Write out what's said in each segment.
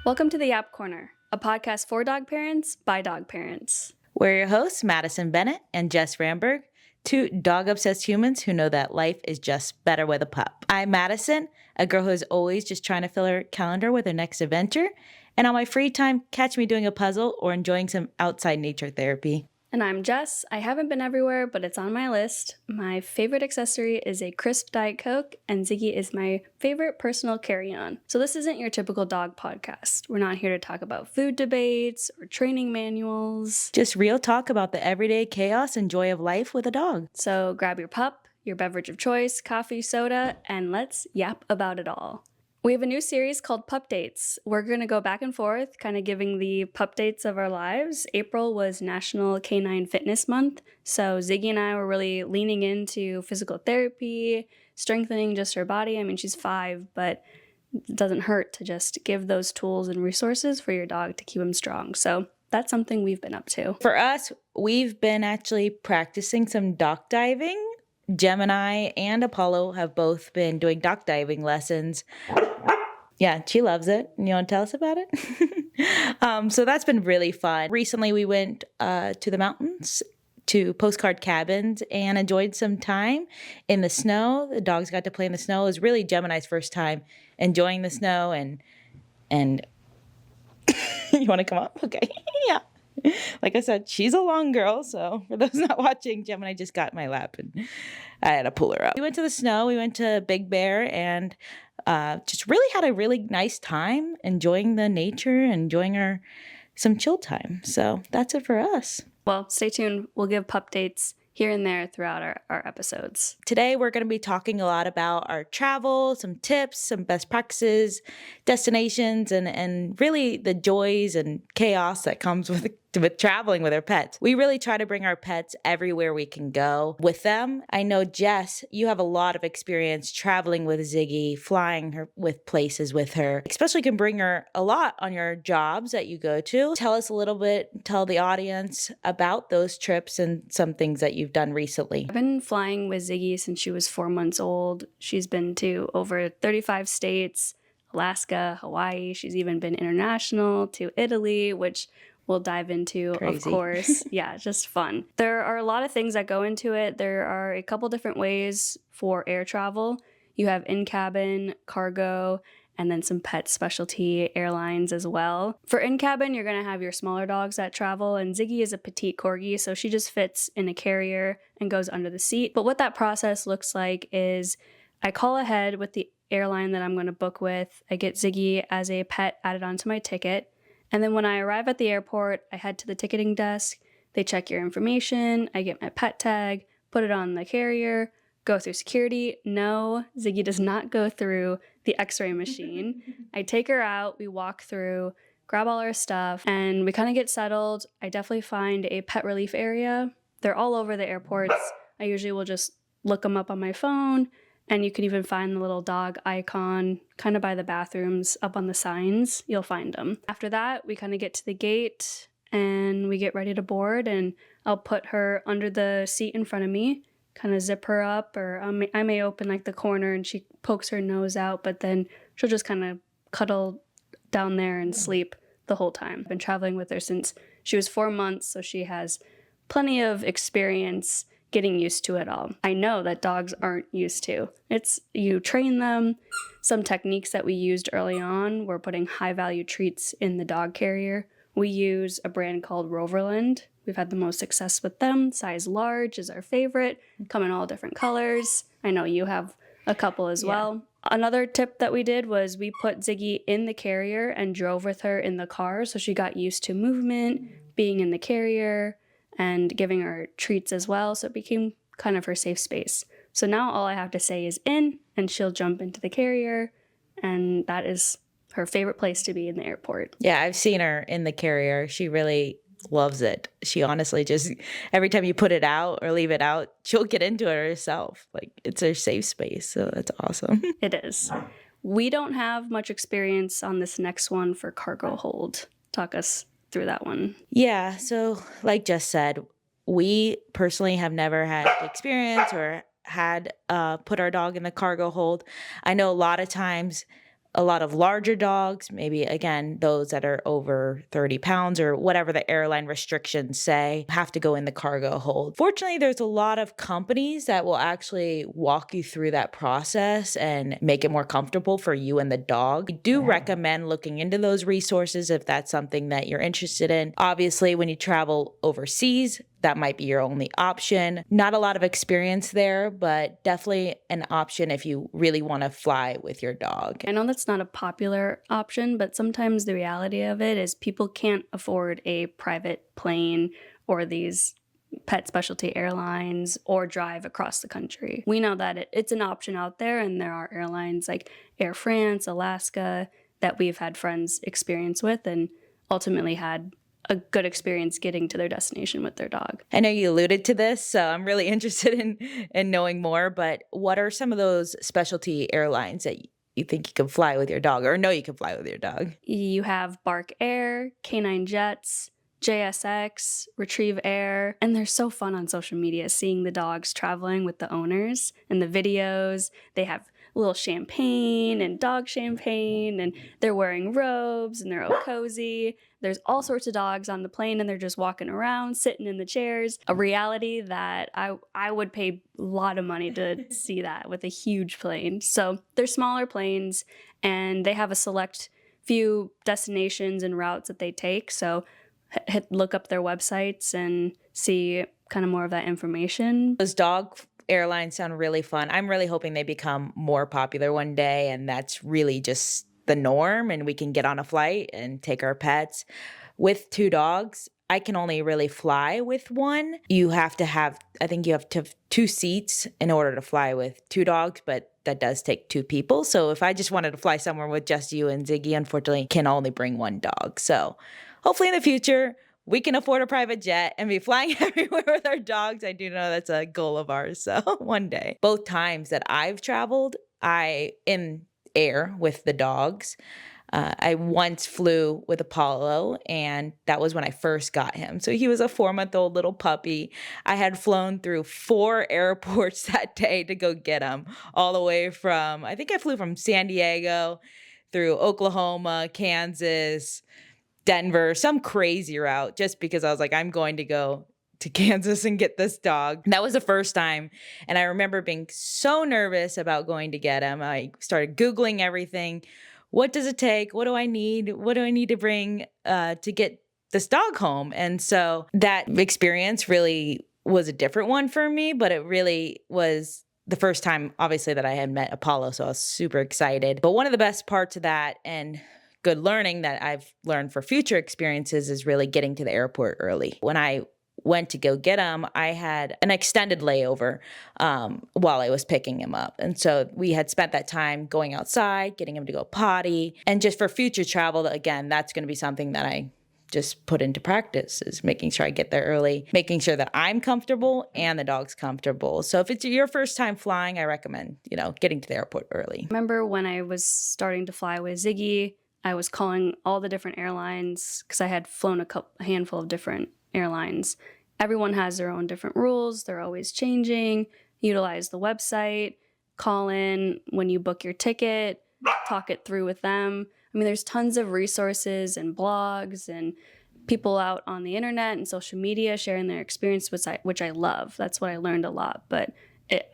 Welcome to the Yap Corner, a podcast for dog parents by dog parents. We're your hosts, Madison Bennett and Jess Ramberg, two dog-obsessed humans who know that life is just better with a pup. I'm Madison, a girl who is always just trying to fill her calendar with her next adventure, and on my free time, catch me doing a puzzle or enjoying some outside nature therapy. And I'm Jess. I haven't been everywhere, but it's on my list. My favorite accessory is a crisp Diet Coke, and Ziggy is my favorite personal carry-on. So this isn't your typical dog podcast. We're not here to talk about food debates or training manuals. Just real talk about the everyday chaos and joy of life with a dog. So grab your pup, your beverage of choice, coffee, soda, and let's yap about it all. We have a new series called Pup Dates. We're going to go back and forth, kind of giving the pup dates of our lives. April was National Canine Fitness Month, so Ziggy and I were really leaning into physical therapy, strengthening just her body. I mean, she's 5, but it doesn't hurt to just give those tools and resources for your dog to keep him strong. So that's something we've been up to. For us, we've been actually practicing some dock diving. Gemini and Apollo have both been doing dock diving lessons. Yeah, she loves it. You want to tell us about it? So that's been really fun. Recently, we went to the mountains to postcard cabins and enjoyed some time in the snow. The dogs got to play in the snow. It was really Gemini's first time enjoying the snow and you want to come up? Okay. Yeah. Like I said, she's a long girl, so for those not watching, Gemini just got in my lap and I had to pull her up. We went to the snow, we went to Big Bear, and just really had a really nice time enjoying the nature, enjoying some chill time. So that's it for us. Well, stay tuned. We'll give pup dates here and there throughout our episodes. Today, we're going to be talking a lot about our travel, some tips, some best practices, destinations, and really the joys and chaos that comes with traveling with our pets. We really try to bring our pets everywhere we can go with them. I know, Jess, you have a lot of experience traveling with Ziggy, flying her with places with her, especially can bring her a lot on your jobs that you go to. Tell us a little bit, tell the audience about those trips and some things that you've done recently. I've been flying with Ziggy since she was 4 months old. She's been to over 35 states, Alaska, Hawaii. She's even been international to Italy, which we'll dive into, Crazy. Of course. Yeah, just fun. There are a lot of things that go into it. There are a couple different ways for air travel. You have in-cabin, cargo, and then some pet specialty airlines as well. For in-cabin, you're going to have your smaller dogs that travel, and Ziggy is a petite corgi, so she just fits in a carrier and goes under the seat. But what that process looks like is I call ahead with the airline that I'm going to book with. I get Ziggy as a pet added onto my ticket. And then when I arrive at the airport, I head to the ticketing desk. They check your information. I get my pet tag, put it on the carrier, go through security. No, Ziggy does not go through the x-ray machine. I take her out. We walk through, grab all our stuff, and we kind of get settled. I definitely find a pet relief area. They're all over the airports. I usually will just look them up on my phone. And you can even find the little dog icon kind of by the bathrooms up on the signs. You'll find them. After that, we kind of get to the gate and we get ready to board. And I'll put her under the seat in front of me, kind of zip her up. Or I may open like the corner and she pokes her nose out. But then she'll just kind of cuddle down there and sleep the whole time. I've been traveling with her since she was 4 months. So she has plenty of experience getting used to it all. I know that dogs aren't used to. You train them. Some techniques that we used early on were putting high-value treats in the dog carrier. We use a brand called Roverland. We've had the most success with them. Size large is our favorite. Come in all different colors. I know you have a couple as well. Another tip that we did was we put Ziggy in the carrier and drove with her in the car, so she got used to movement, being in the carrier, and giving her treats as well, so it became kind of her safe space. So now all I have to say is in, and she'll jump into the carrier, and that is her favorite place to be in the airport. Yeah, I've seen her in the carrier. She really loves it. She honestly just, every time you put it out or leave it out, she'll get into it herself. Like, it's her safe space, so that's awesome. It is. We don't have much experience on this next one for cargo hold. Talk us through that one. Yeah, so like Jess said, we personally have never had experience or had put our dog in the cargo hold. I know a lot of times a lot of larger dogs, maybe again, those that are over 30 pounds or whatever the airline restrictions say, have to go in the cargo hold. Fortunately, there's a lot of companies that will actually walk you through that process and make it more comfortable for you and the dog. I do recommend looking into those resources if that's something that you're interested in. Obviously, when you travel overseas, that might be your only option. Not a lot of experience there, but definitely an option if you really want to fly with your dog. I know that's not a popular option, but sometimes the reality of it is people can't afford a private plane or these pet specialty airlines or drive across the country. We know that it's an option out there, and there are airlines like Air France, Alaska, that we've had friends experience with and ultimately had a good experience getting to their destination with their dog. I know you alluded to this, so I'm really interested in knowing more, but what are some of those specialty airlines that you think you can fly with your dog, or know you can fly with your dog? You have Bark Air, Canine Jets, JSX, Retrieve Air, and they're so fun on social media seeing the dogs traveling with the owners and the videos. They have little champagne and dog champagne, and they're wearing robes and they're all cozy. There's all sorts of dogs on the plane, and they're just walking around, sitting in the chairs. A reality that I would pay a lot of money to see that with a huge plane. So they're smaller planes, and they have a select few destinations and routes that they take. So look up their websites and see kind of more of that information. Those dog airlines sound really fun. I'm really hoping they become more popular one day, and that's really just the norm, and we can get on a flight and take our pets. With 2 dogs, I can only really fly with one. I think you have to have 2 seats in order to fly with 2 dogs, but that does take 2 people. So if I just wanted to fly somewhere with just you and Ziggy, unfortunately, can only bring 1 dog. So hopefully in the future, we can afford a private jet and be flying everywhere with our dogs. I do know that's a goal of ours. So one day. Both times that I've traveled, in air with the dogs. I once flew with Apollo, and that was when I first got him. So he was a 4-month-old little puppy. I had flown through 4 airports that day to go get him, all the way from, I think I flew from San Diego through Oklahoma, Kansas, Denver, some crazy route, just because I was like, I'm going to go to Kansas and get this dog. That was the first time. And I remember being so nervous about going to get him. I started Googling everything. What does it take? What do I need? What do I need to bring to get this dog home? And so that experience really was a different one for me, but it really was the first time, obviously, that I had met Apollo. So I was super excited. But one of the best parts of that, and good learning that I've learned for future experiences, is really getting to the airport early. When I went to go get him, I had an extended layover while I was picking him up. And so we had spent that time going outside, getting him to go potty. And just for future travel, again, that's going to be something that I just put into practice, is making sure I get there early, making sure that I'm comfortable and the dog's comfortable. So if it's your first time flying, I recommend, getting to the airport early. Remember when I was starting to fly with Ziggy, I was calling all the different airlines because I had flown a handful of different airlines. Everyone has their own different rules. They're always changing. Utilize the website, call in when you book your ticket, talk it through with them. I mean, there's tons of resources and blogs and people out on the internet and social media sharing their experience, which I love. That's what I learned a lot. But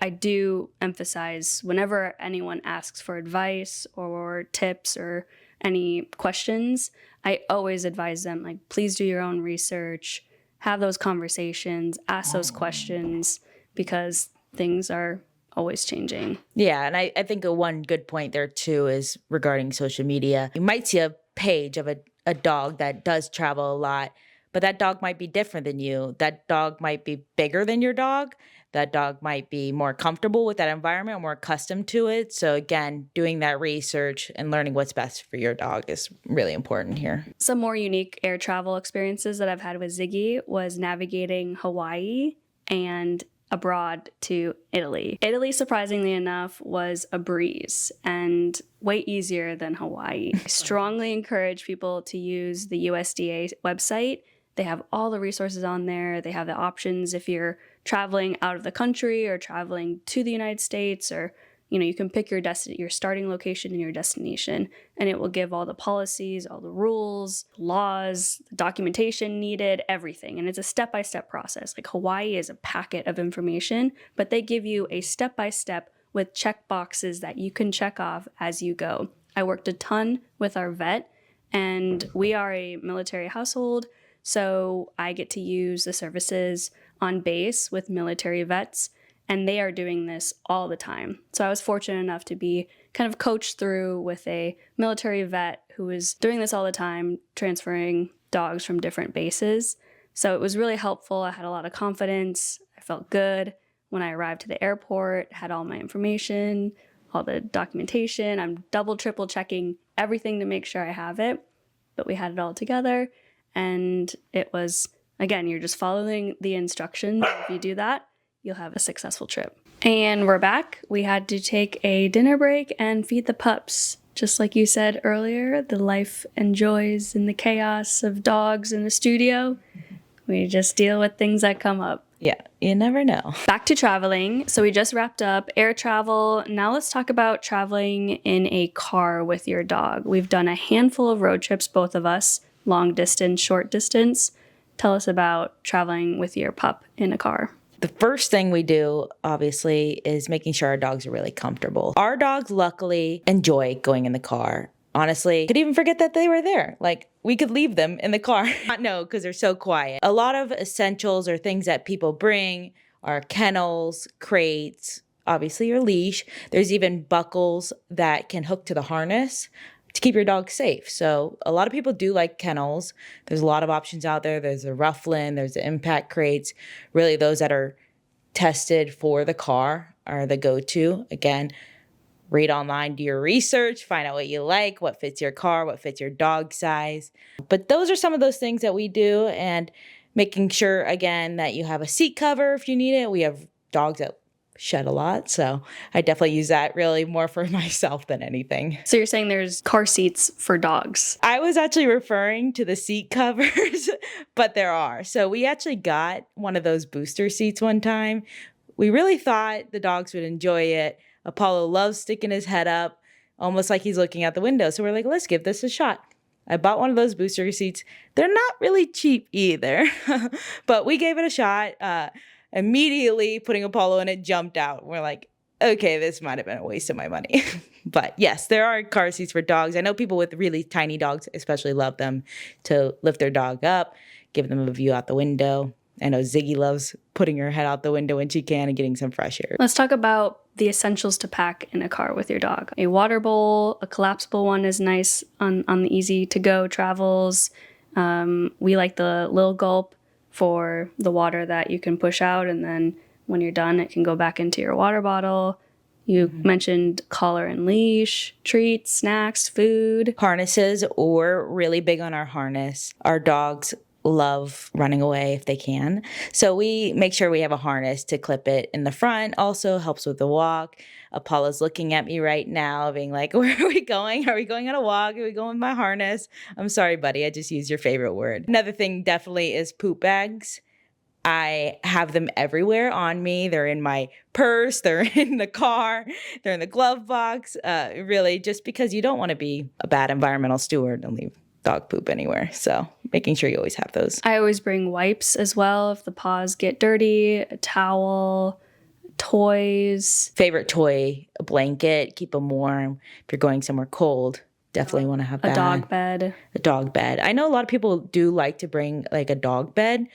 I do emphasize whenever anyone asks for advice or tips or any questions, I always advise them, like, please do your own research, have those conversations, ask those questions, because things are always changing. Yeah, and I think one good point there too is regarding social media. You might see a page of a dog that does travel a lot, but that dog might be different than you. That dog might be bigger than your dog. That dog might be more comfortable with that environment, more accustomed to it. So again, doing that research and learning what's best for your dog is really important here. Some more unique air travel experiences that I've had with Ziggy was navigating Hawaii and abroad to Italy. Italy, surprisingly enough, was a breeze and way easier than Hawaii. I strongly encourage people to use the USDA website. They have all the resources on there. They have the options if you're traveling out of the country or traveling to the United States or you can pick your starting location and your destination, and it will give all the policies, all the rules, laws, documentation needed, everything. And it's a step-by-step process. Like Hawaii is a packet of information, but they give you a step-by-step with check boxes that you can check off as you go. I worked a ton with our vet, and we are a military household, so I get to use the services on base with military vets, and they are doing this all the time. So I was fortunate enough to be kind of coached through with a military vet who was doing this all the time, transferring dogs from different bases. So it was really helpful. I had a lot of confidence. I felt good. When I arrived to the airport, had all my information, all the documentation. I'm double, triple checking everything to make sure I have it. But we had it all together. And it was, again, you're just following the instructions. If you do that, you'll have a successful trip. And we're back. We had to take a dinner break and feed the pups. Just like you said earlier, the life and joys and the chaos of dogs in the studio. We just deal with things that come up. Yeah, you never know. Back to traveling. So we just wrapped up air travel. Now let's talk about traveling in a car with your dog. We've done a handful of road trips, both of us, long distance, short distance. Tell us about traveling with your pup in a car. The first thing we do, obviously, is making sure our dogs are really comfortable. Our dogs, luckily, enjoy going in the car. Honestly, could even forget that they were there. Like, we could leave them in the car. No, because they're so quiet. A lot of essentials or things that people bring are kennels, crates, obviously your leash. There's even buckles that can hook to the harness to keep your dog safe. So a lot of people do like kennels. There's a lot of options out there. There's a Rufflin, there's the impact crates. Really, those that are tested for the car are the go-to. Again, read online, do your research, find out what you like, what fits your car, what fits your dog size. But those are some of those things that we do, and making sure, again, that you have a seat cover if you need it. We have dogs that shed a lot, so I definitely use that really more for myself than anything. So you're saying there's car seats for dogs? I was actually referring to the seat covers, but there are. So we actually got one of those booster seats one time. We really thought the dogs would enjoy it. Apollo loves sticking his head up, almost like he's looking out the window. So we're like, let's give this a shot. I bought one of those booster seats. They're not really cheap either, but we gave it a shot. Immediately putting Apollo in it, jumped out. We're like, okay, this might have been a waste of my money. But yes, there are car seats for dogs. I know people with really tiny dogs especially love them to lift their dog up, give them a view out the window. I know Ziggy loves putting her head out the window when she can and getting some fresh air. Let's talk about the essentials to pack in a car with your dog. A water bowl, a collapsible one is nice on the easy to go travels. We like the little gulp for the water that you can push out, and then when you're done, it can go back into your water bottle. You mentioned collar and leash, treats, snacks, food. Harnesses, or really big on our harness. Our dogs love running away if they can. So we make sure we have a harness to clip it in the front. Also helps with the walk. Apollo's looking at me right now being like, where are we going? Are we going on a walk? Are we going with my harness? I'm sorry, buddy. I just used your favorite word. Another thing definitely is poop bags. I have them everywhere on me. They're in my purse. They're in the car. They're in the glove box. Really, just because you don't want to be a bad environmental steward and leave dog poop anywhere. So making sure you always have those. I always bring wipes as well if the paws get dirty, a towel, toys. Favorite toy, a blanket, keep them warm. If you're going somewhere cold, definitely want to have that. A dog bed. A dog bed. I know a lot of people do like to bring like a dog bed.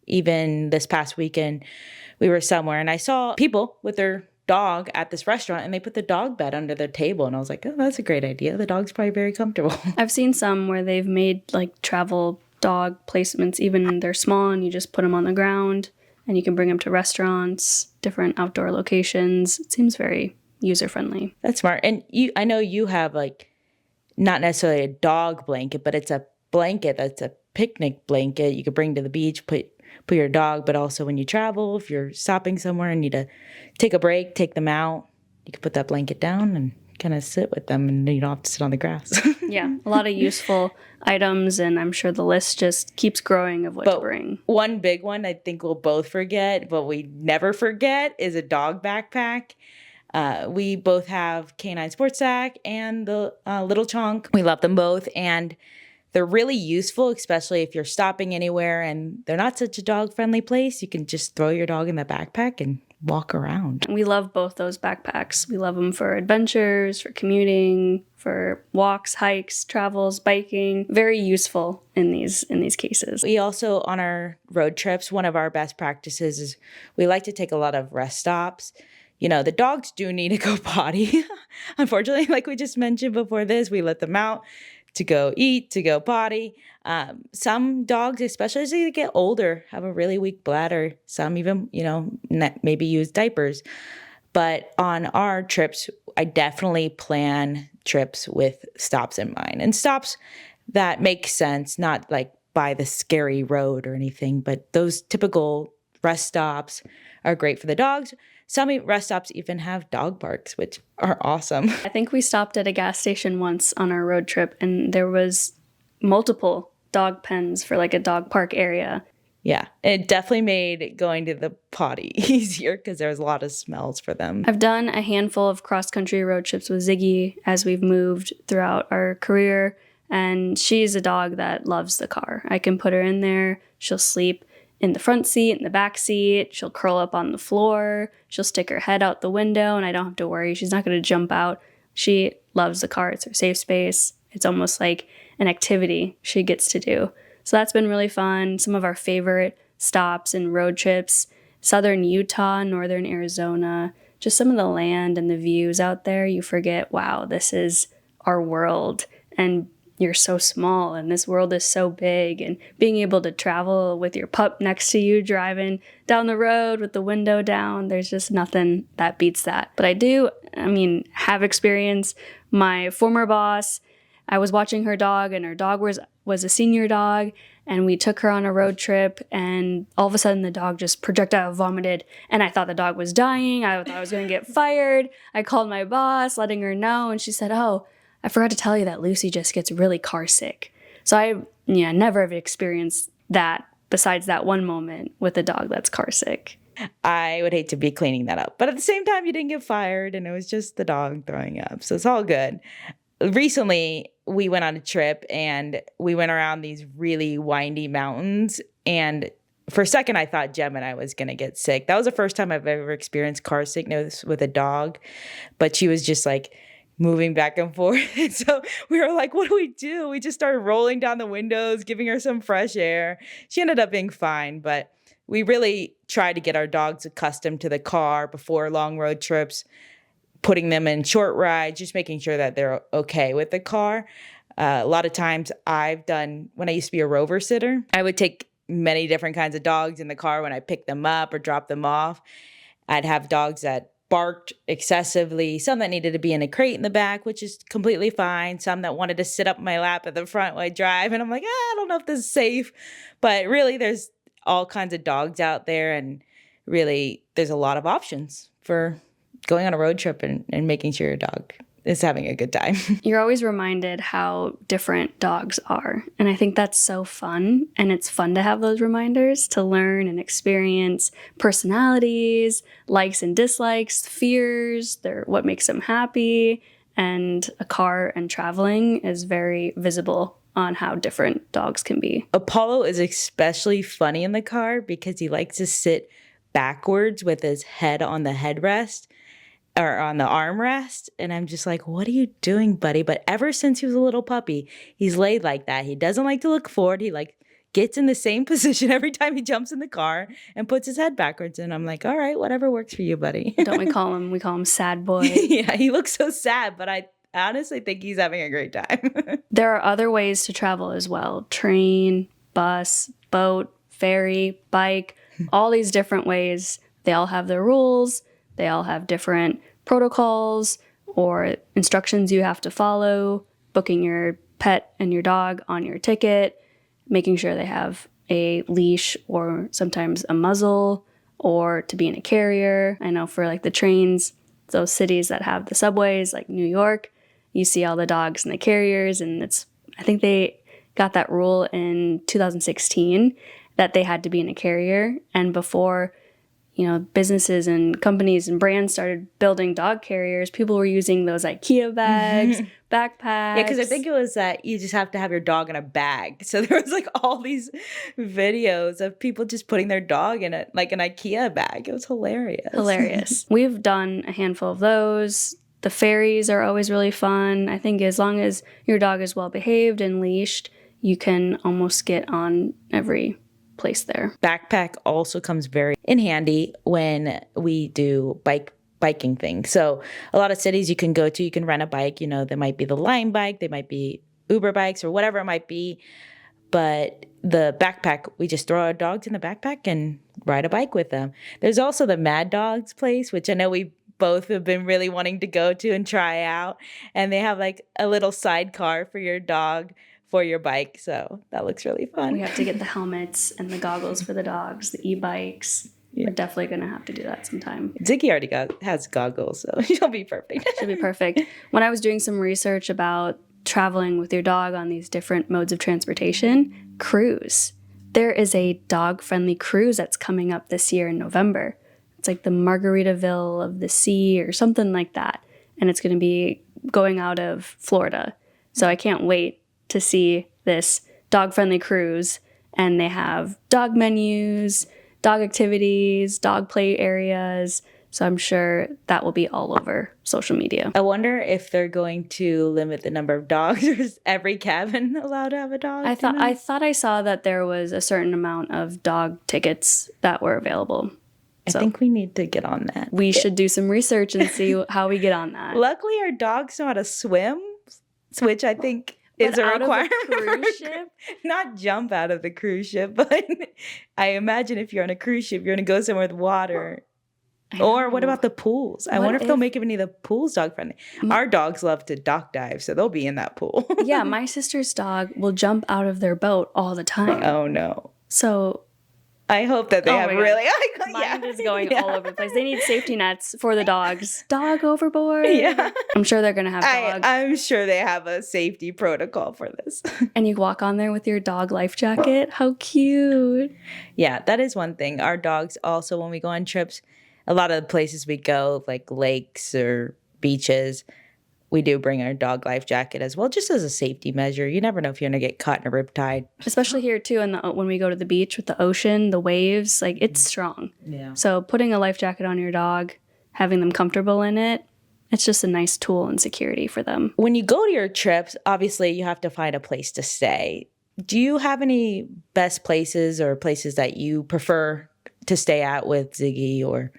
Even this past weekend, we were somewhere and I saw people with their dog at this restaurant and they put the dog bed under their table, and I was like, oh, that's a great idea. The dog's probably very comfortable. I've seen some where they've made like travel dog placements, even they're small, and you just put them on the ground and you can bring them to restaurants, different outdoor locations. It seems very user friendly. That's smart. And I know you have like not necessarily a dog blanket, but it's a blanket that's a picnic blanket you could bring to the beach, put your dog, but also when you travel, if you're stopping somewhere and need to take a break, take them out, you can put that blanket down and kind of sit with them, and you don't have to sit on the grass. Yeah, a lot of useful items, and I'm sure the list just keeps growing of what to bring. One big one I think we'll both forget, but we never forget, is a dog backpack. We both have Canine Sports Sack and the Little Chunk. We love them both, and they're really useful, especially if you're stopping anywhere and they're not such a dog-friendly place. You can just throw your dog in the backpack and walk around. We love both those backpacks. We love them for adventures, for commuting, for walks, hikes, travels, biking. Very useful in these cases. We also, on our road trips, one of our best practices is we like to take a lot of rest stops. The dogs do need to go potty. Unfortunately, like we just mentioned before this, we let them out to go eat, to go potty. Some dogs, especially as they get older, have a really weak bladder. Some even, maybe use diapers. But on our trips, I definitely plan trips with stops in mind, and stops that make sense, not like by the scary road or anything, but those typical rest stops are great for the dogs. Some rest stops even have dog parks, which are awesome. I think we stopped at a gas station once on our road trip, and there was multiple dog pens for like a dog park area. Yeah, it definitely made going to the potty easier because there was a lot of smells for them. I've done a handful of cross-country road trips with Ziggy as we've moved throughout our career, and she's a dog that loves the car. I can put her in there, she'll sleep in the front seat, in the back seat. She'll curl up on the floor. She'll stick her head out the window, and I don't have to worry. She's not going to jump out. She loves the car. It's her safe space. It's almost like an activity she gets to do. So that's been really fun. Some of our favorite stops and road trips, southern Utah, northern Arizona, just some of the land and the views out there. You forget, wow, this is our world. And you're so small and this world is so big, and being able to travel with your pup next to you driving down the road with the window down, there's just nothing that beats that. But have experience. My former boss, I was watching her dog, and her dog was a senior dog, and we took her on a road trip, and all of a sudden the dog just projectile vomited, and I thought the dog was dying. I thought I was going to get fired. I called my boss letting her know, and she said, "Oh, I forgot to tell you that Lucy just gets really car sick." So I never have experienced that besides that one moment with a dog that's car sick. I would hate to be cleaning that up. But at the same time, you didn't get fired, and it was just the dog throwing up. So it's all good. Recently, we went on a trip, and we went around these really windy mountains. And for a second, I thought Jem and I was going to get sick. That was the first time I've ever experienced car sickness with a dog. But she was just like moving back and forth. And so we were like, what do we do? We just started rolling down the windows, giving her some fresh air. She ended up being fine, but we really tried to get our dogs accustomed to the car before long road trips, putting them in short rides, just making sure that they're okay with the car. A lot of times when I used to be a rover sitter, I would take many different kinds of dogs in the car when I picked them up or dropped them off. I'd have dogs that barked excessively, some that needed to be in a crate in the back, which is completely fine, some that wanted to sit up my lap at the front while I drive, and I'm like, I don't know if this is safe. But really, there's all kinds of dogs out there, and really, there's a lot of options for going on a road trip and making sure your dog is having a good time. You're always reminded how different dogs are. And I think that's so fun. And it's fun to have those reminders, to learn and experience personalities, likes and dislikes, fears, what makes them happy. And a car and traveling is very visible on how different dogs can be. Apollo is especially funny in the car because he likes to sit backwards with his head on the headrest or on the armrest. And I'm just like, what are you doing, buddy? But ever since he was a little puppy, he's laid like that. He doesn't like to look forward. He gets in the same position every time he jumps in the car and puts his head backwards. And I'm like, all right, whatever works for you, buddy. Don't we call him sad boy? Yeah, he looks so sad, but I honestly think he's having a great time. There are other ways to travel as well. Train, bus, boat, ferry, bike, all these different ways. They all have their rules. They all have different protocols or instructions you have to follow, booking your pet and your dog on your ticket, making sure they have a leash or sometimes a muzzle, or to be in a carrier. I know for like the trains, those cities that have the subways like New York, you see all the dogs in the carriers, and I think they got that rule in 2016 that they had to be in a carrier. And before, businesses and companies and brands started building dog carriers, people were using those IKEA bags, backpacks. Yeah, because I think it was that you just have to have your dog in a bag. So there was like all these videos of people just putting their dog in like an IKEA bag. It was hilarious. Hilarious. We've done a handful of those. The ferries are always really fun. I think as long as your dog is well behaved and leashed, you can almost get on every place there. Backpack also comes very in handy when we do biking things. So a lot of cities you can go to, you can rent a bike. There might be the Lime bike, they might be Uber bikes or whatever it might be. But the backpack, we just throw our dogs in the backpack and ride a bike with them. There's also the Mad Dogs place, which I know we both have been really wanting to go to and try out. And they have like a little sidecar for your dog for your bike. So that looks really fun. We have to get the helmets and the goggles for the dogs, the e-bikes. Yeah. We're definitely going to have to do that sometime. Ziggy already has goggles, so she'll be perfect. She'll be perfect. When I was doing some research about traveling with your dog on these different modes of transportation, cruise. There is a dog-friendly cruise that's coming up this year in November. It's like the Margaritaville of the Sea or something like that. And it's going to be going out of Florida. So I can't wait to see this dog-friendly cruise. And they have dog menus, dog activities, dog play areas. So I'm sure that will be all over social media. I wonder if they're going to limit the number of dogs, or is every cabin allowed to have a dog? I thought I saw that there was a certain amount of dog tickets that were available. I think we need to get on that. We should do some research and see how we get on that. Luckily, our dogs know how to swim, which I think is a requirement. Out of a cruise ship? Not jump out of the cruise ship, but I imagine if you're on a cruise ship, you're going to go somewhere with water. Or what about the pools? I wonder if they'll make any of the pools dog friendly. Our dogs love to dock dive, so they'll be in that pool. Yeah, my sister's dog will jump out of their boat all the time. Oh, no. So I hope that they have really... Mine is going all over the place. They need safety nets for the dogs. Dog overboard. Yeah. I'm sure they're going to have dogs. I'm sure they have a safety protocol for this. And you walk on there with your dog life jacket. How cute. Yeah, that is one thing. Our dogs also, when we go on trips, a lot of the places we go, like lakes or beaches, we do bring our dog life jacket as well, just as a safety measure. You never know if you're going to get caught in a riptide. Especially here, too, when we go to the beach with the ocean, the waves, like, it's strong. Yeah. So putting a life jacket on your dog, having them comfortable in it, it's just a nice tool and security for them. When you go to your trips, obviously, you have to find a place to stay. Do you have any best places or places that you prefer to stay at with Ziggy? Or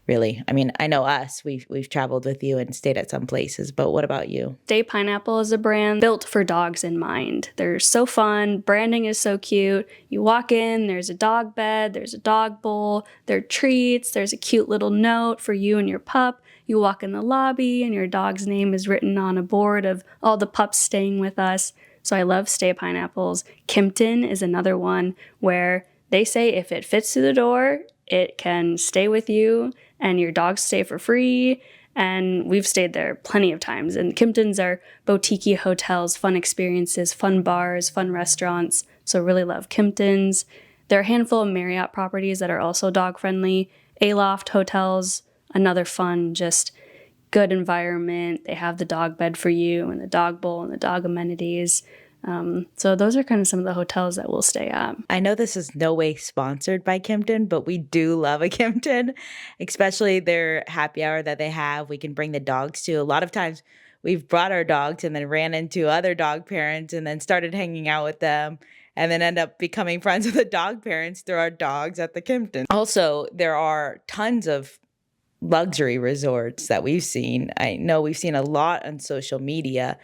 really, I mean, I know us, we've traveled with you and stayed at some places, but what about you? Stay Pineapple is a brand built for dogs in mind. They're so fun. Branding is so cute. You walk in, there's a dog bed, there's a dog bowl, there are treats, there's a cute little note for you and your pup. You walk in the lobby and your dog's name is written on a board of all the pups staying with us. So I love Stay Pineapples. Kimpton is another one where they say if it fits through the door, it can stay with you and your dogs stay for free. And we've stayed there plenty of times. And Kimptons are boutique hotels, fun experiences, fun bars, fun restaurants. So really love Kimptons. There are a handful of Marriott properties that are also dog friendly. Aloft Hotels, another fun, just good environment. They have the dog bed for you and the dog bowl and the dog amenities. So those are kind of some of the hotels that we'll stay at. I know this is no way sponsored by Kimpton, but we do love a Kimpton, especially their happy hour that they have. We can bring the dogs to. A lot of times we've brought our dogs and then ran into other dog parents and then started hanging out with them and then end up becoming friends with the dog parents through our dogs at the Kimpton. Also, there are tons of luxury resorts that we've seen. I know we've seen a lot on social media.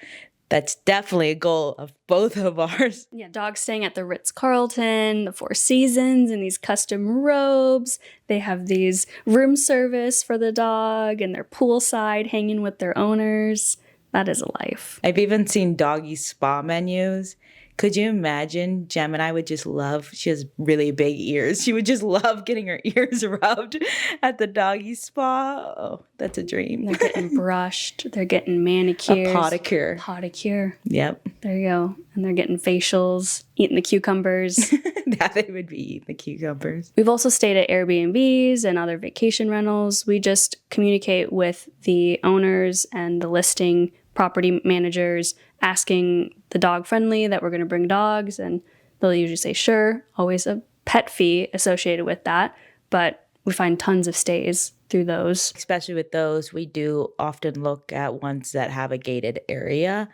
That's definitely a goal of both of ours. Yeah, dogs staying at the Ritz-Carlton, the Four Seasons, in these custom robes. They have these room service for the dog, and they're poolside hanging with their owners. That is a life. I've even seen doggy spa menus Could you imagine? Gemini would just love, she has really big ears. She would just love getting her ears rubbed at the doggy spa. Oh, that's a dream. They're getting brushed. They're getting A manicures. podicure. Podicure. Yep. There you go. And they're getting facials, eating the cucumbers. Yeah, they would be eating the cucumbers. We've also stayed at Airbnbs and other vacation rentals. We just communicate with the owners and the listing property managers, asking the dog friendly that we're going to bring dogs, and they'll usually say sure. Always a pet fee associated with that, but we find tons of stays through those. Especially with those, we do often look at ones that have a gated area.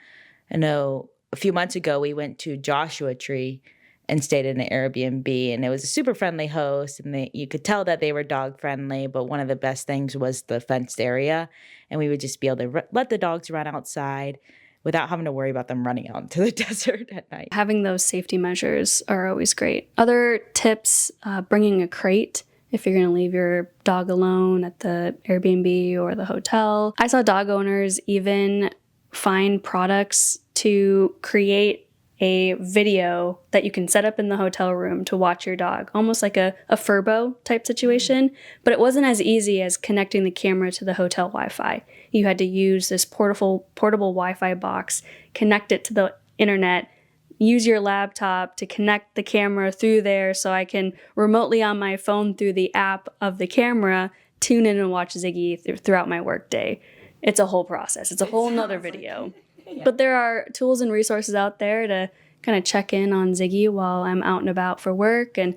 I know a few months ago we went to Joshua Tree and stayed in an Airbnb, and it was a super friendly host, and you could tell that they were dog friendly, but one of the best things was the fenced area, and we would just be able to let the dogs run outside without having to worry about them running out into the desert at night. Having those safety measures are always great. Other tips, bringing a crate if you're going to leave your dog alone at the Airbnb or the hotel. I saw dog owners even find products to create a video that you can set up in the hotel room to watch your dog, almost like a Furbo type situation. But it wasn't as easy as connecting the camera to the hotel Wi-Fi. You had to use this portable Wi-Fi box, connect it to the internet, use your laptop to connect the camera through there so I can remotely on my phone through the app of the camera tune in and watch Ziggy throughout my workday. It's a whole process. It's a whole nother video. Yeah. But there are tools and resources out there to kind of check in on Ziggy while I'm out and about for work. And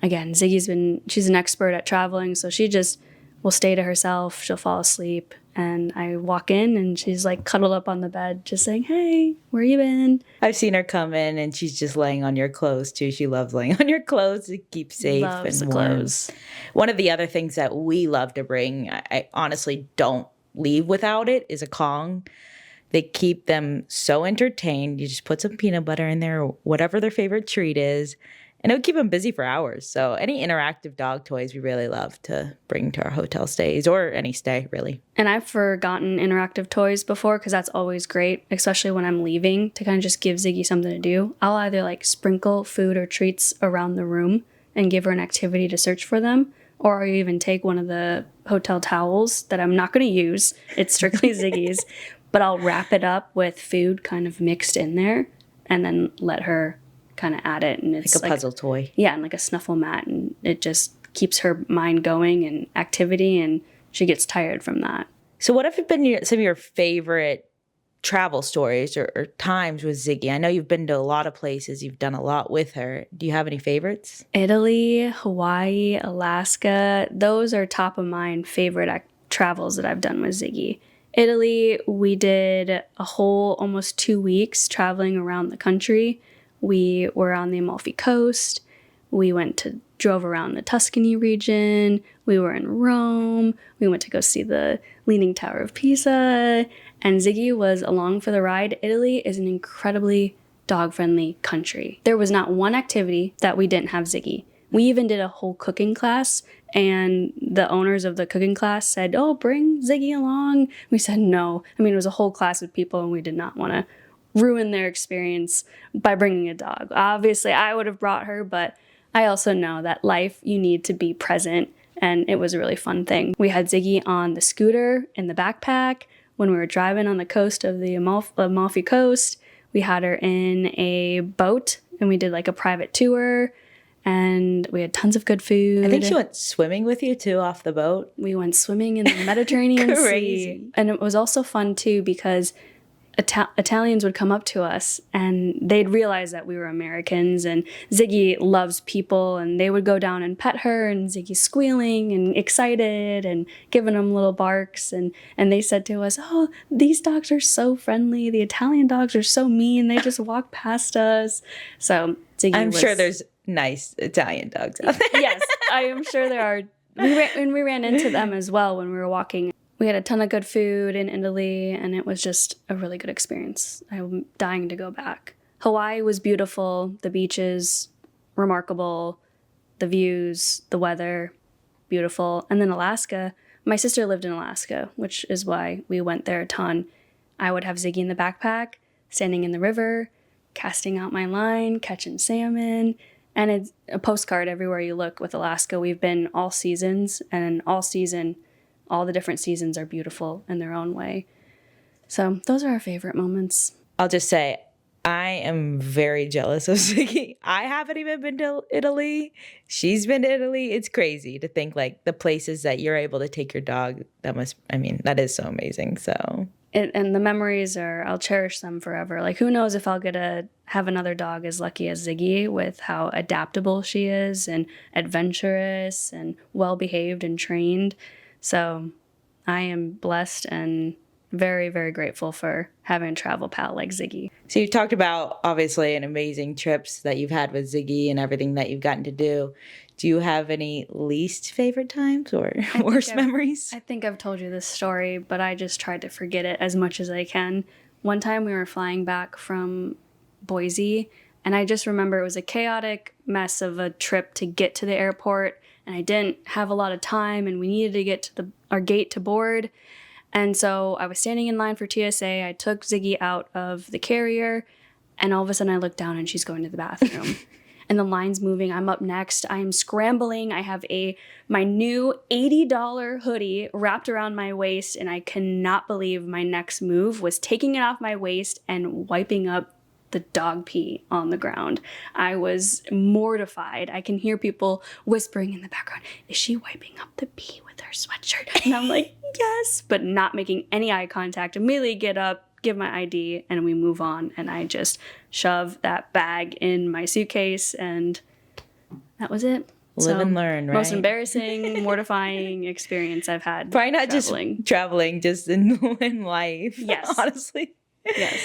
again, she's an expert at traveling, so she just will stay to herself. She'll fall asleep. And I walk in and she's like cuddled up on the bed, just saying, hey, where you been? I've seen her come in and she's just laying on your clothes too. She loves laying on your clothes to keep safe Loves and the warm. clothes. One of the other things that we love to bring, I honestly don't leave without it, is a Kong. They keep them so entertained. You just put some peanut butter in there, or whatever their favorite treat is, and it'll keep them busy for hours. So any interactive dog toys we really love to bring to our hotel stays, or any stay, really. And I've forgotten interactive toys before because that's always great, especially when I'm leaving, to kind of just give Ziggy something to do. I'll either like sprinkle food or treats around the room and give her an activity to search for them, or I'll even take one of the hotel towels that I'm not going to use. It's strictly Ziggy's. But I'll wrap it up with food kind of mixed in there and then let her kind of add it. And it's like a puzzle toy. Yeah, and like a snuffle mat. And it just keeps her mind going and activity, and she gets tired from that. So what have been some of your favorite travel stories or times with Ziggy? I know you've been to a lot of places. You've done a lot with her. Do you have any favorites? Italy, Hawaii, Alaska. Those are top of mind favorite travels that I've done with Ziggy. Italy, we did a whole almost 2 weeks traveling around the country. We were on the Amalfi Coast. We drove around the Tuscany region. We were in Rome. We went to go see the Leaning Tower of Pisa. And Ziggy was along for the ride. Italy is an incredibly dog-friendly country. There was not one activity that we didn't have Ziggy. We even did a whole cooking class, and the owners of the cooking class said, oh, bring Ziggy along. We said no. I mean, it was a whole class of people, and we did not want to ruin their experience by bringing a dog. Obviously, I would have brought her, but I also know that life, you need to be present, and it was a really fun thing. We had Ziggy on the scooter in the backpack. When we were driving on the coast of the Amalfi Coast, we had her in a boat, and we did like a private tour. And we had tons of good food. I think she went swimming with you, too, off the boat. We went swimming in the Mediterranean Sea. And it was also fun, too, because Italians would come up to us and they'd realize that we were Americans. And Ziggy loves people. And they would go down and pet her. And Ziggy's squealing and excited and giving them little barks. And they said to us, oh, these dogs are so friendly. The Italian dogs are so mean. They just walk past us. So Ziggy sure there's nice Italian dogs out there. Yes, I am sure there are. We ran into them as well when we were walking. We had a ton of good food in Italy, and it was just a really good experience. I'm dying to go back. Hawaii was beautiful. The beaches, remarkable. The views, the weather, beautiful. And then Alaska, my sister lived in Alaska, which is why we went there a ton. I would have Ziggy in the backpack, standing in the river, casting out my line, catching salmon, and it's a postcard everywhere you look with Alaska. We've been all seasons, and all the different seasons are beautiful in their own way. So those are our favorite moments. I'll just say, I am very jealous of Ziggy. I haven't even been to Italy. She's been to Italy. It's crazy to think like the places that you're able to take your dog. That is so amazing. So. And the memories I'll cherish them forever. Like, who knows if I'll get to have another dog as lucky as Ziggy with how adaptable she is and adventurous and well-behaved and trained. So I am blessed and very, very grateful for having a travel pal like Ziggy. So you talked about, obviously, an amazing trips that you've had with Ziggy and everything that you've gotten to do. Do you have any least favorite times or worst memories? I think I've told you this story, but I just tried to forget it as much as I can. One time we were flying back from Boise, and I just remember it was a chaotic mess of a trip to get to the airport, and I didn't have a lot of time, and we needed to get to our gate to board. And so I was standing in line for TSA. I took Ziggy out of the carrier, and all of a sudden I look down and she's going to the bathroom. And the line's moving. I'm up next. I am scrambling. I have my new $80 hoodie wrapped around my waist, and I cannot believe my next move was taking it off my waist and wiping up the dog pee on the ground. I was mortified. I can hear people whispering in the background, "Is she wiping up the pee with her sweatshirt?" And I'm like, yes, but not making any eye contact. Immediately get up, give my ID, and we move on. And I just shove that bag in my suitcase, and that was it. Live and learn, right? Most embarrassing, mortifying experience I've had. Probably not traveling. Just traveling, just in life. Yes. Honestly. Yes.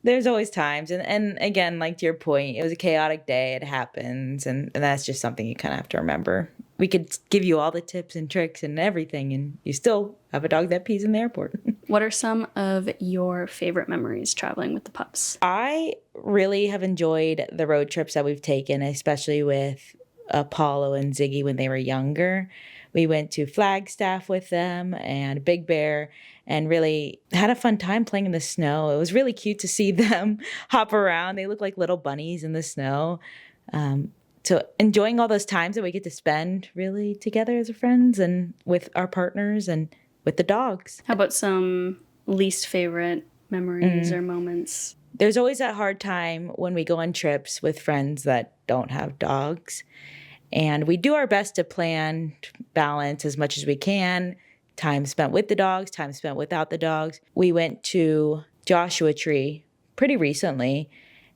There's always times. And again, like to your point, it was a chaotic day. It happens. And that's just something you kind of have to remember. We could give you all the tips and tricks and everything, and you still have a dog that pees in the airport. What are some of your favorite memories traveling with the pups? I really have enjoyed the road trips that we've taken, especially with Apollo and Ziggy when they were younger. We went to Flagstaff with them and Big Bear and really had a fun time playing in the snow. It was really cute to see them hop around. They look like little bunnies in the snow. So enjoying all those times that we get to spend really together as friends and with our partners and with the dogs. How about some least favorite memories or moments? There's always that hard time when we go on trips with friends that don't have dogs. And we do our best to plan, balance as much as we can, time spent with the dogs, time spent without the dogs. We went to Joshua Tree pretty recently,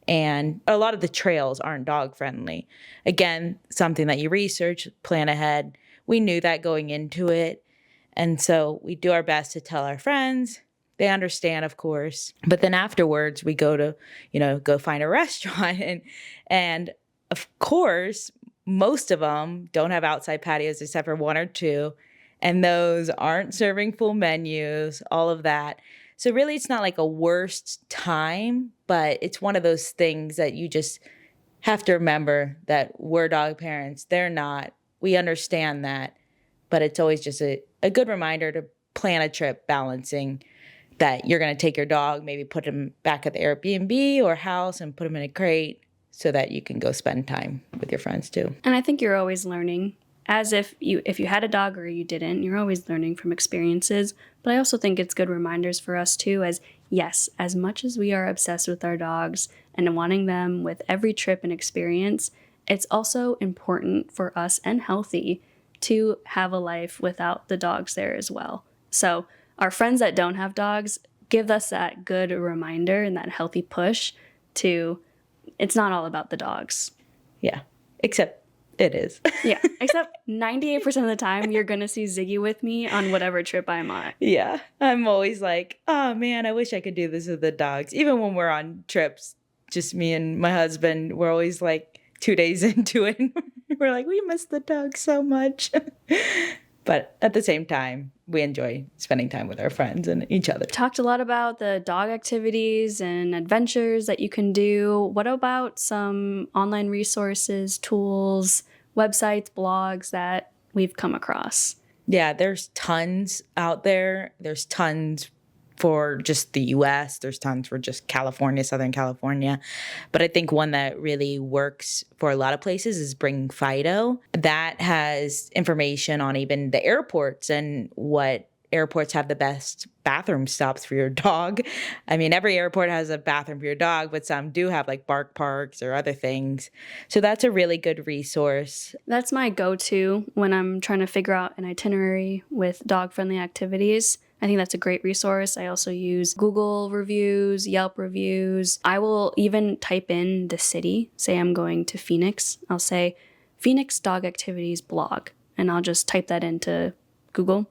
and a lot of the trails aren't dog friendly. Again, something that you research, plan ahead. We knew that going into it. And so we do our best to tell our friends. They understand, of course. But then afterwards, we go find a restaurant. And of course, most of them don't have outside patios except for one or two. And those aren't serving full menus, all of that. So really, it's not like a worst time, but it's one of those things that you just have to remember that we're dog parents. They're not. We understand that. But it's always just a good reminder to plan a trip balancing that you're going to take your dog, maybe put him back at the Airbnb or house and put him in a crate so that you can go spend time with your friends too. And I think you're always learning. As if you had a dog or you didn't, you're always learning from experiences. But I also think it's good reminders for us too, as yes, as much as we are obsessed with our dogs and wanting them with every trip and experience, it's also important for us and healthy to have a life without the dogs there as well. So our friends that don't have dogs, give us that good reminder and that healthy push to, it's not all about the dogs. Yeah, except it is. Yeah, except 98% of the time, you're going to see Ziggy with me on whatever trip I'm on. Yeah, I'm always like, oh man, I wish I could do this with the dogs. Even when we're on trips, just me and my husband, we're always like 2 days into it. We're like, we miss the dogs so much. But at the same time, we enjoy spending time with our friends and each other. Talked a lot about the dog activities and adventures that you can do. What about some online resources, tools, websites, blogs that we've come across? Yeah, there's tons out there. There's tons for just the US. There's tons for just California, Southern California. But I think one that really works for a lot of places is Bring Fido. That has information on even the airports and what airports have the best bathroom stops for your dog. I mean, every airport has a bathroom for your dog, but some do have like bark parks or other things. So that's a really good resource. That's my go-to when I'm trying to figure out an itinerary with dog-friendly activities. I think that's a great resource. I also use Google reviews, Yelp reviews. I will even type in the city. Say I'm going to Phoenix. I'll say Phoenix Dog Activities blog, and I'll just type that into Google.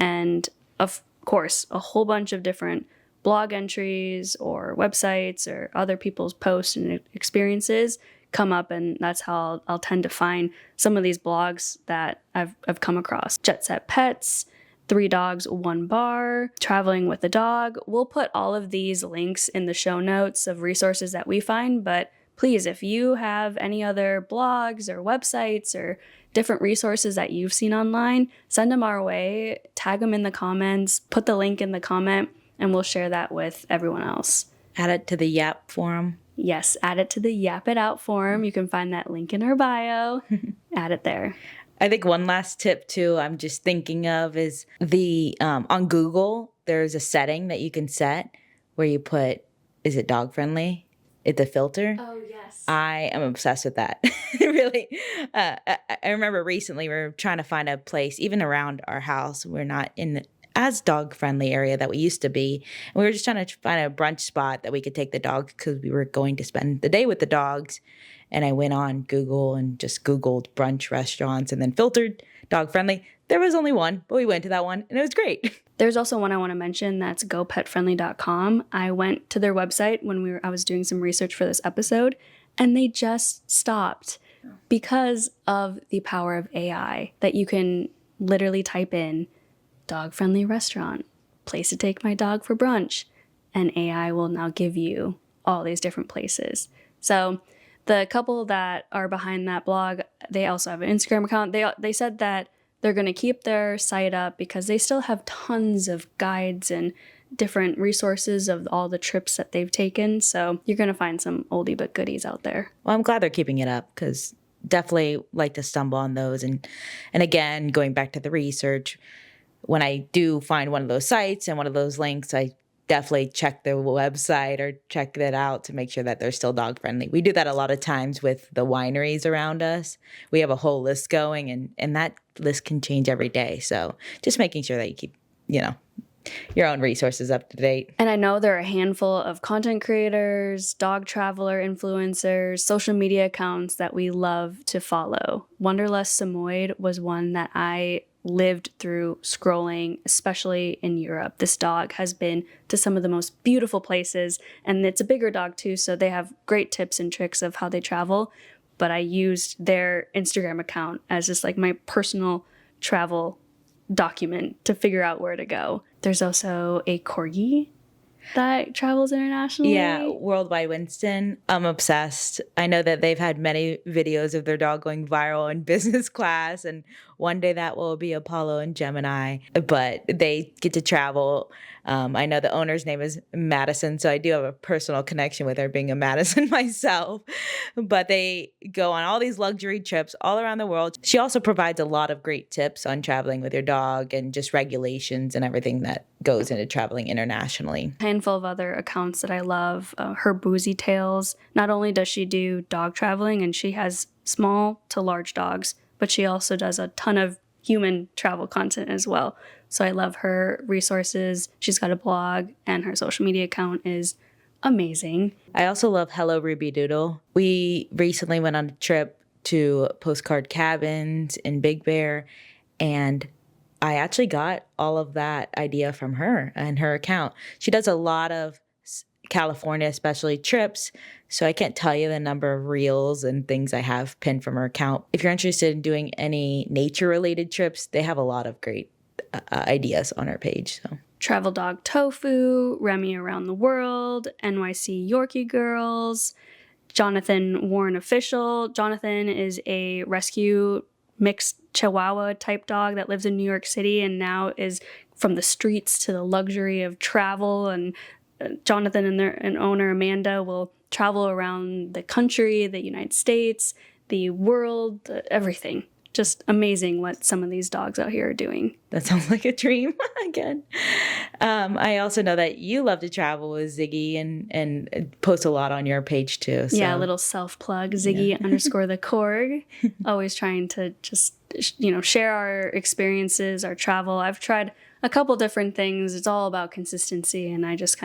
And of course, a whole bunch of different blog entries or websites or other people's posts and experiences come up, and that's how I'll tend to find some of these blogs that I've come across. Jet Set Pets, 3 Dogs, 1 Bar, Traveling with a Dog. We'll put all of these links in the show notes of resources that we find, but please, if you have any other blogs or websites or different resources that you've seen online, send them our way, tag them in the comments, put the link in the comment, and we'll share that with everyone else. Add it to the Yap forum. Yes, add it to the Yap It Out forum. You can find that link in our bio. Add it there. I think one last tip too I'm just thinking of is the on Google, there's a setting that you can set where you put, is it dog friendly? It's a filter. Oh, yes. I am obsessed with that. Really. I remember recently we were trying to find a place, even around our house. We're not in as dog-friendly area that we used to be. And we were just trying to find a brunch spot that we could take the dogs because we were going to spend the day with the dogs. And I went on Google and just Googled brunch restaurants and then filtered dog-friendly. There was only one, but we went to that one and it was great. There's also one I want to mention that's gopetfriendly.com. I went to their website when I was doing some research for this episode, and they just stopped because of the power of AI, that you can literally type in dog-friendly restaurant, place to take my dog for brunch, and AI will now give you all these different places. So the couple that are behind that blog, they also have an Instagram account. They said that they're going to keep their site up because they still have tons of guides and different resources of all the trips that they've taken. So you're going to find some oldie but goodies out there. Well, I'm glad they're keeping it up because definitely like to stumble on those. And again, going back to the research, when I do find one of those sites and one of those links, I definitely check their website or check that out to make sure that they're still dog friendly. We do that a lot of times with the wineries around us. We have a whole list going and that list can change every day. So just making sure that you keep, your own resources up to date. And I know there are a handful of content creators, dog traveler influencers, social media accounts that we love to follow. Wanderlust Samoyed was one that I lived through scrolling, especially in Europe. This dog has been to some of the most beautiful places, and it's a bigger dog too, so they have great tips and tricks of how they travel. But I used their Instagram account as just like my personal travel document to figure out where to go. There's also a corgi that travels internationally. Yeah, Worldwide Winston. I'm obsessed. I know that they've had many videos of their dog going viral in business class, and one day that will be Apollo and Gemini, but they get to travel. I know the owner's name is Madison, so I do have a personal connection with her, being a Madison myself. But they go on all these luxury trips all around the world. She also provides a lot of great tips on traveling with your dog and just regulations and everything that goes into traveling internationally. A handful of other accounts that I love. Her Boozy Tales. Not only does she do dog traveling, and she has small to large dogs, but she also does a ton of human travel content as well. So I love her resources. She's got a blog, and her social media account is amazing. I also love Hello Ruby Doodle. We recently went on a trip to Postcard Cabins in Big Bear, and I actually got all of that idea from her and her account. She does a lot of California, especially trips, so I can't tell you the number of reels and things I have pinned from her account. If you're interested in doing any nature-related trips, they have a lot of great ideas on her page. So. Travel Dog Tofu, Remy Around the World, NYC Yorkie Girls, Jonathan Warren Official. Jonathan is a rescue mixed Chihuahua type dog that lives in New York City and now is from the streets to the luxury of travel. And Jonathan and their owner Amanda will travel around the country, the United States, the world, everything. Just amazing what some of these dogs out here are doing. That sounds like a dream again. I also know that you love to travel with Ziggy and post a lot on your page too. So. Yeah, a little self-plug, Ziggy underscore the Korg. Always trying to just, share our experiences, our travel. I've tried a couple different things. It's all about consistency, and I just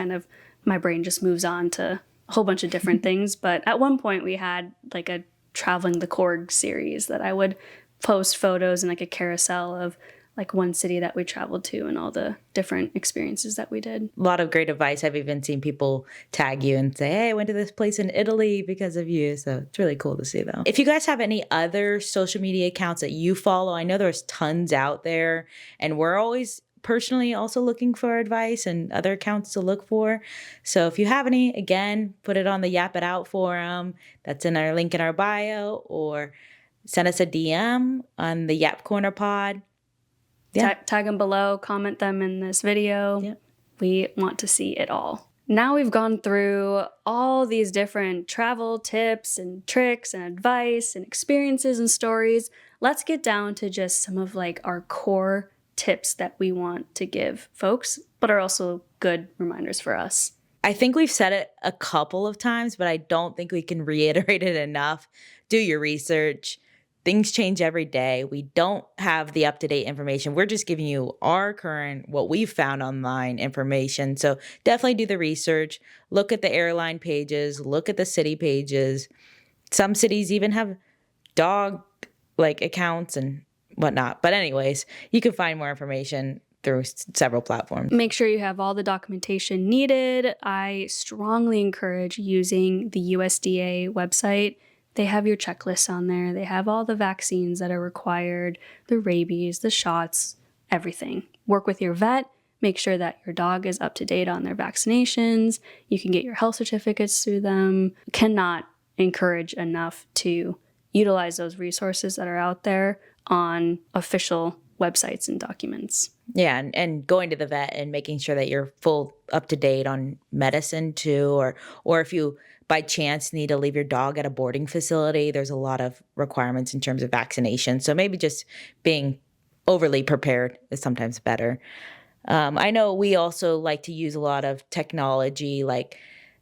my brain just moves on to a whole bunch of different things. But at one point we had like a Traveling the Korg series that I would post photos and like a carousel of like one city that we traveled to and all the different experiences that we did. A lot of great advice. I've even seen people tag you and say, hey, I went to this place in Italy because of you. So it's really cool to see though. If you guys have any other social media accounts that you follow, I know there's tons out there, and we're always personally also looking for advice and other accounts to look for. So if you have any, again, put it on the Yap It Out forum. That's in our link in our bio, or send us a DM on the Yap Corner pod. Yeah. Tag them below, comment them in this video. Yep. We want to see it all. Now we've gone through all these different travel tips and tricks and advice and experiences and stories. Let's get down to just some of like our core tips that we want to give folks, but are also good reminders for us. I think we've said it a couple of times, but I don't think we can reiterate it enough. Do your research. Things change every day. We don't have the up-to-date information. We're just giving you our current, what we've found online information. So definitely do the research. Look at the airline pages. Look at the city pages. Some cities even have dog accounts and whatnot. But anyways, you can find more information through several platforms. Make sure you have all the documentation needed. I strongly encourage using the USDA website. They have your checklists on there. They have all the vaccines that are required, the rabies, the shots, everything. Work with your vet. Make sure that your dog is up to date on their vaccinations. You can get your health certificates through them. Cannot encourage enough to utilize those resources that are out there on official websites and documents. Yeah, and going to the vet and making sure that you're full up to date on medicine too, or if you by chance need to leave your dog at a boarding facility, there's a lot of requirements in terms of vaccination. So maybe just being overly prepared is sometimes better. I know we also like to use a lot of technology like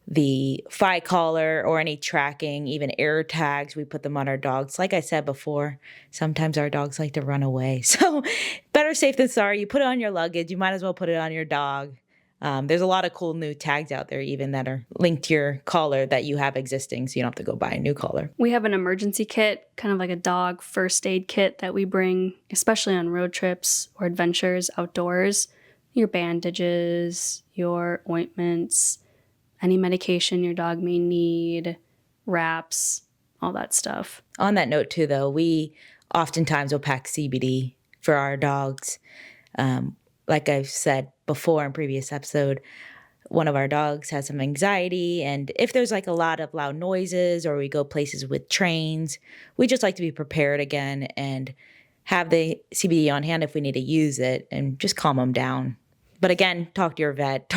the Fi collar or any tracking, even air tags. We put them on our dogs. Like I said before, sometimes our dogs like to run away. So better safe than sorry. You put it on your luggage. You might as well put it on your dog. There's a lot of cool new tags out there even that are linked to your collar that you have existing, so you don't have to go buy a new collar. We have an emergency kit, kind of like a dog first aid kit that we bring, especially on road trips or adventures outdoors. Your bandages, your ointments, any medication your dog may need, wraps, all that stuff. On that note too, though, we oftentimes will pack CBD for our dogs. Like I've said before in previous episode, one of our dogs has some anxiety, and if there's like a lot of loud noises or we go places with trains, we just like to be prepared again and have the CBD on hand if we need to use it and just calm them down. But again, talk to your vet.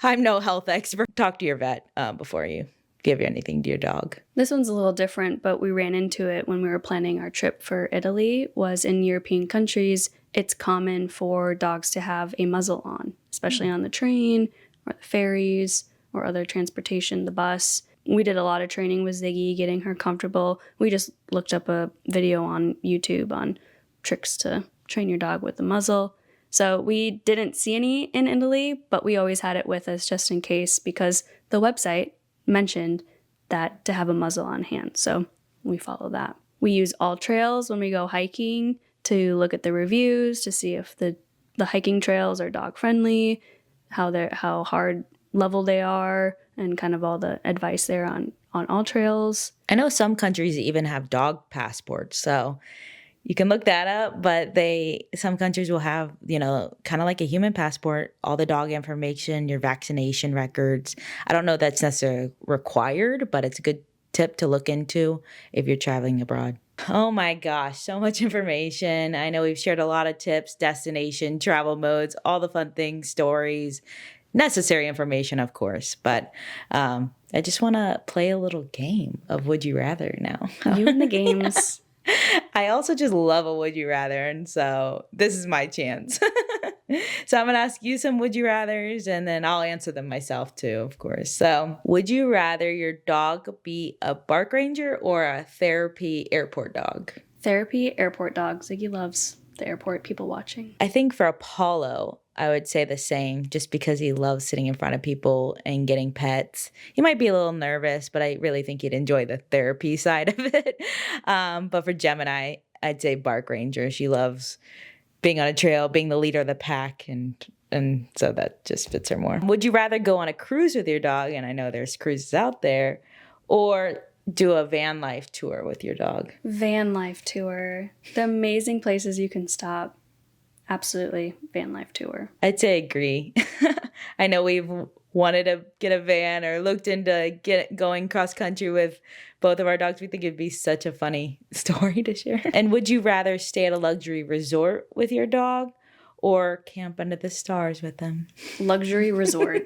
I'm no health expert. Talk to your vet before you give anything to your dog. This one's a little different, but we ran into it when we were planning our trip for Italy. Was in European countries, it's common for dogs to have a muzzle on, especially on the train or the ferries or other transportation, the bus. We did a lot of training with Ziggy, getting her comfortable. We just looked up a video on YouTube on tricks to train your dog with the muzzle. So we didn't see any in Italy, but we always had it with us just in case because the website mentioned that to have a muzzle on hand. So we follow that. We use all trails when we go hiking to look at the reviews to see if the hiking trails are dog friendly, how hard level they are, and kind of all the advice there on all trails. I know some countries even have dog passports, so you can look that up, but some countries will have, kind of like a human passport, all the dog information, your vaccination records. I don't know if that's necessarily required, but it's a good tip to look into if you're traveling abroad. Oh my gosh, so much information. I know we've shared a lot of tips, destination, travel modes, all the fun things, stories, necessary information, of course. But I just want to play a little game of Would You Rather now. You and the games. I also just love a Would You Rather, and so this is my chance. So I'm going to ask you some Would You Rathers, and then I'll answer them myself too, of course. So would you rather your dog be a bark ranger or a therapy airport dog? Therapy airport dog. Ziggy loves the airport people watching. I think for Apollo, I would say the same, just because he loves sitting in front of people and getting pets. He might be a little nervous, but I really think he'd enjoy the therapy side of it. But for Gemini, I'd say bark ranger. She loves being on a trail, being the leader of the pack, and so that just fits her more. Would you rather go on a cruise with your dog, and I know there's cruises out there, or do a van life tour with your dog? Van life tour. The amazing places you can stop. Absolutely, van life tour. I'd say agree. I know we've wanted to get a van or looked into going cross country with both of our dogs. We think it'd be such a funny story to share. And would you rather stay at a luxury resort with your dog or camp under the stars with them? Luxury resort.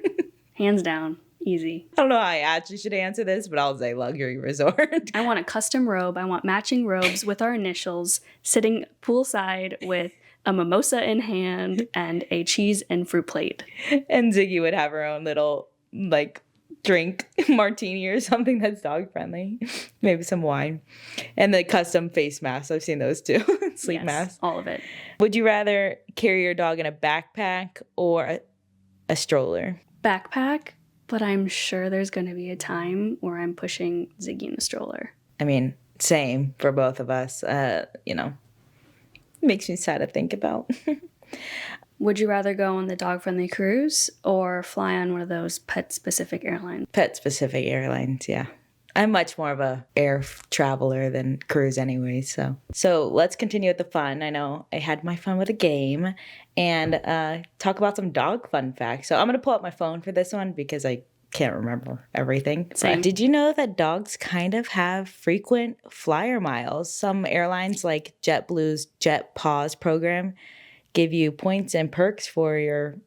Hands down. Easy. I don't know how I actually should answer this, but I'll say luxury resort. I want a custom robe. I want matching robes with our initials, sitting poolside with a mimosa in hand and a cheese and fruit plate. And Ziggy would have her own little, drink martini or something that's dog friendly. Maybe some wine. And the custom face masks. I've seen those too. Sleep masks. All of it. Would you rather carry your dog in a backpack or a stroller? Backpack, but I'm sure there's going to be a time where I'm pushing Ziggy in a stroller. I mean, same for both of us. Makes me sad to think about. Would you rather go on the dog-friendly cruise or fly on one of those pet-specific airlines? Pet-specific airlines, yeah. I'm much more of a air traveler than cruise anyway, so. So let's continue with the fun. I know I had my fun with a game and talk about some dog fun facts. So I'm going to pull up my phone for this one because I can't remember everything. Same. Did you know that dogs kind of have frequent flyer miles? Some airlines like JetBlue's Jet Paws program give you points and perks for your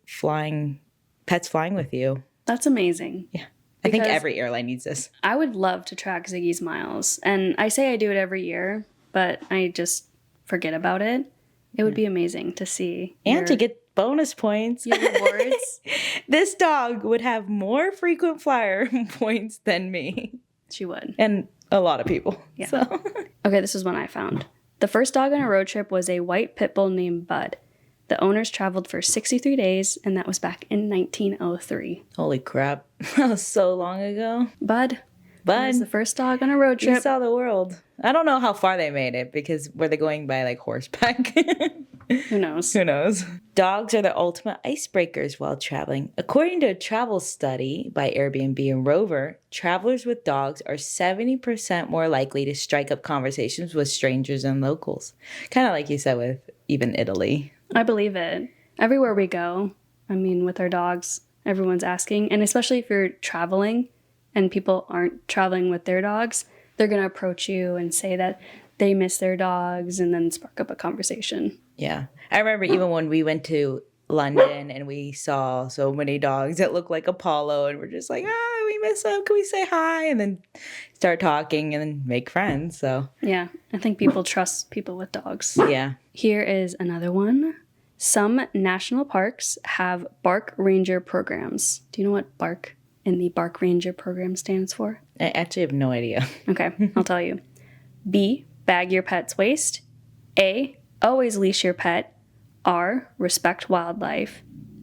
pets flying with you. That's amazing. Yeah. I think every airline needs this. I would love to track Ziggy's miles. And I say I do it every year, but I just forget about it. It would be amazing to see. And to get bonus points. Your rewards. This dog would have more frequent flyer points than me. She would. And a lot of people. Yeah. So. Okay, this is one I found. The first dog on a road trip was a white pit bull named Bud. The owners traveled for 63 days, and that was back in 1903. Holy crap. That was so long ago. Bud was the first dog on a road trip. He saw the world. I don't know how far they made it, because were they going by horseback? Who knows? Who knows? Dogs are the ultimate icebreakers while traveling. According to a travel study by Airbnb and Rover, travelers with dogs are 70% more likely to strike up conversations with strangers and locals. Kind of like you said with even Italy. I believe it. Everywhere we go, with our dogs, everyone's asking. And especially if you're traveling and people aren't traveling with their dogs, they're going to approach you and say that they miss their dogs and then spark up a conversation. Yeah. I remember even when we went to London and we saw so many dogs that looked like Apollo and we're just like, we miss them. Can we say hi? And then start talking and then make friends. So yeah, I think people trust people with dogs. Yeah. Here is another one. Some national parks have bark ranger programs. Do you know what bark in the bark ranger program stands for? I actually have no idea. Okay, I'll tell you. B, bag your pet's waste. A, always leash your pet. R, respect wildlife.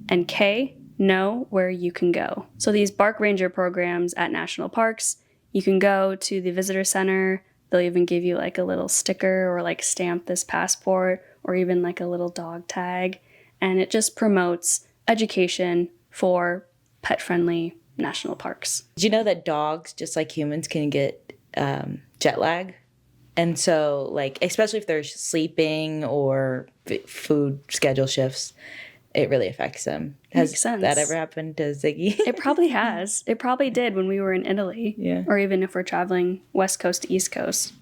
And K, know where you can go. So these bark ranger programs at national parks, you can go to the visitor center. They'll even give you a little sticker or stamp this passport or even a little dog tag. And it just promotes education for pet-friendly national parks. Did you know that dogs, just like humans, can get jet lag? And so, especially if they're sleeping or food schedule shifts, it really affects them. Makes sense. That ever happened to Ziggy? It probably has. It probably did when we were in Italy. Yeah. Or even if we're traveling West Coast to East Coast.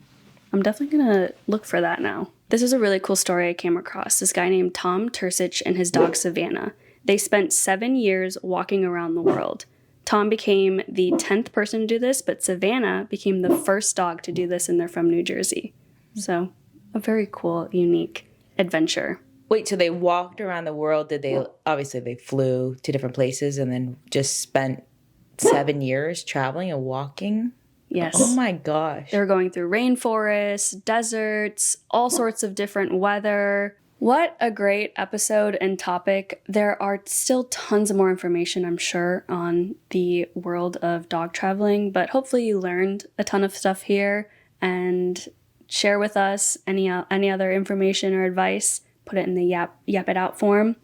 I'm definitely going to look for that now. This is a really cool story I came across. This guy named Tom Tursich and his dog Savannah. They spent 7 years walking around the world. Tom became the 10th person to do this, but Savannah became the first dog to do this, and they're from New Jersey. So a very cool, unique adventure. Wait, so they walked around the world? Did they, obviously they flew to different places and then just spent 7 years traveling and walking? Yes. Oh my gosh. They were going through rainforests, deserts, all sorts of different weather. What a great episode and topic. There are still tons of more information, I'm sure, on the world of dog traveling, but hopefully you learned a ton of stuff here, and share with us any other information or advice. Put it in the Yap It Out form.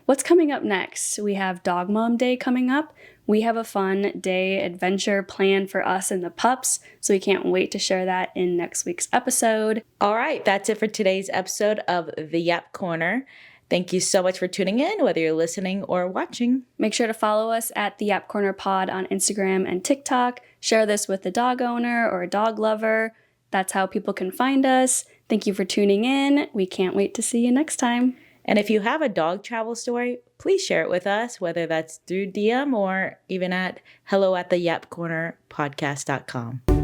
What's coming up next? We have Dog Mom Day coming up. We have a fun day adventure planned for us and the pups, so we can't wait to share that in next week's episode. All right, that's it for today's episode of the Yap Corner. Thank you so much for tuning in, whether you're listening or watching. Make sure to follow us at the Yap Corner Pod on Instagram and TikTok. Share this with a dog owner or a dog lover. That's how people can find us. Thank you for tuning in. We can't wait to see you next time. And if you have a dog travel story, please share it with us, whether that's through DM or even at hello@theyapcornerpodcast.com.